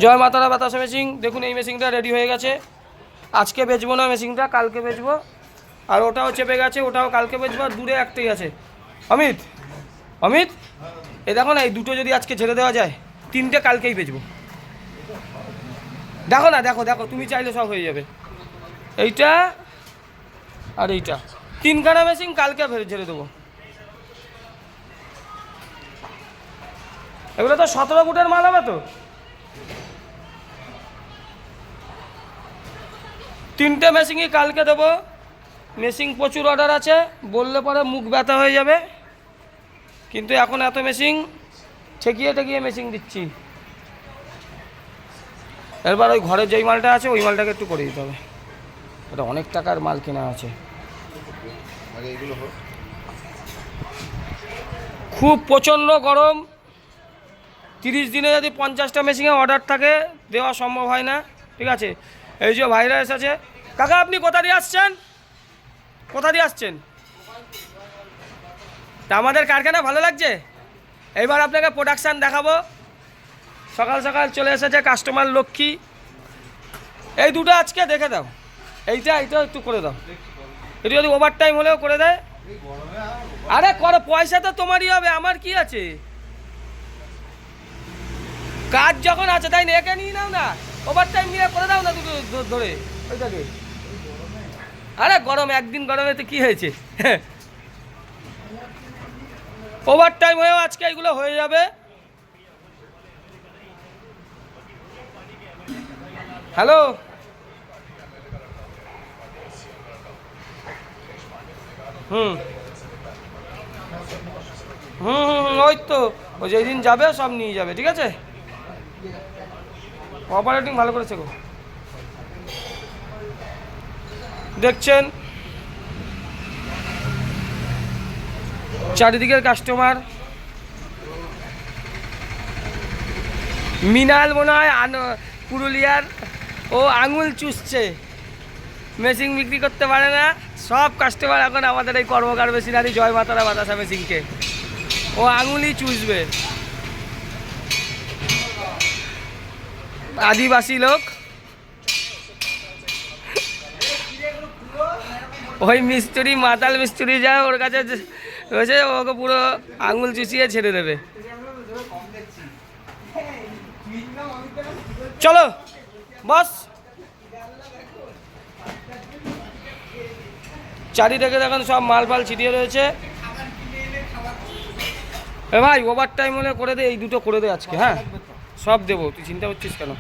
জয় মাতারা বাতাসা মেশিন। দেখুন এই মেশিনটা রেডি হয়ে গেছে। আজকে বেচবো না মেশিনটা, কালকে বেচবো। আর ওটাও চেপে গেছে, ওটাও কালকে বেচবো। আর দূরে একটাই আছে। অমিত, অমিত, এই দেখো না, এই দুটো যদি আজকে ছেড়ে দেওয়া যায়, তিনটে কালকেই বেচবো। দেখো না, দেখো দেখো, তুমি চাইলে সব হয়ে যাবে। এইটা আর এইটা, তিনখানা মেশিন কালকে ফের ছেড়ে দেবো। এগুলো তো 17 ফুটের মাল হবে তো। তিনটে মেশিনই কালকে দেবো। মেশিন প্রচুর অর্ডার আছে, বললে পরে মুখ ব্যথা হয়ে যাবে, কিন্তু এখন এত মেশিন ঠেকিয়ে ঠেকিয়ে মেশিন দিচ্ছি। এরপর ওই ঘরের যেই মালটা আছে ওই মালটাকে একটু করে দিতে হবে। এটা অনেক টাকার মাল কেনা আছে। খুব প্রচণ্ড গরম। 30 দিনে যদি 50টা মেশিনে অর্ডার থাকে, দেওয়া সম্ভব হয় না। ঠিক আছে, এই যে ভাইরাস আছে। কাকা আপনি কোথা দিয়ে আসছেন? কোথা দিয়ে আসছেন? তা আমাদের কারখানা ভালো লাগছে। এইবার আপনাকে প্রোডাকশান দেখাবো। সকাল সকাল চলে এসেছে কাস্টমার লক্ষ্মী। এই দুটো আজকে দেখে দাও। এইটা একটু করে দাও। এটা যদি ওভার টাইম হলেও করে দেয়। আরে করো, পয়সা তো তোমারই হবে, আমার কি আছে। কাজ যখন আছে তাই না, একে নিয়ে নাও না, ওভার টাইম নিয়ে করে দাও না দুটো ধরে ওইটাকে। আরে গরম, একদিন গরমে তো কী হয়েছে। ওভার টাইম হয়েও আজকে এইগুলো হয়ে যাবে। হ্যালো, হুম হুম হুম ওই তো, ওই যেই দিন যাবে সব নিয়ে যাবে। ঠিক আছে, অপারেটিং ভালো করেছে গো। দেখছেন চারিদিকের কাস্টমার। মিনাল মনে হয় পুরুলিয়ার, ও আঙুল চুষছে, মেশিন বিক্রি করতে পারে না। সব কাস্টমার এখন আমাদের এই কর্মকার মেশিনারি জয় মাতারা বাতাসা মেশিনকে, ও আঙুলই চুষবে। আদিবাসী লোক, ওই মিস্ত্রি, মাতাল মিস্ত্রি যায় ওর কাছে রয়েছে, ওকে পুরো আঙুল চুষিয়ে ছেড়ে দেবে। চলো বস, চারিদিকে দেখুন সব মাল ফাল ছিটিয়ে রয়েছে। এ ভাই ওভার টাইম হলে করে দে, এই দুটো করে দে আজকে। হ্যাঁ সব দেবো, তুই চিন্তা করছিস কেন?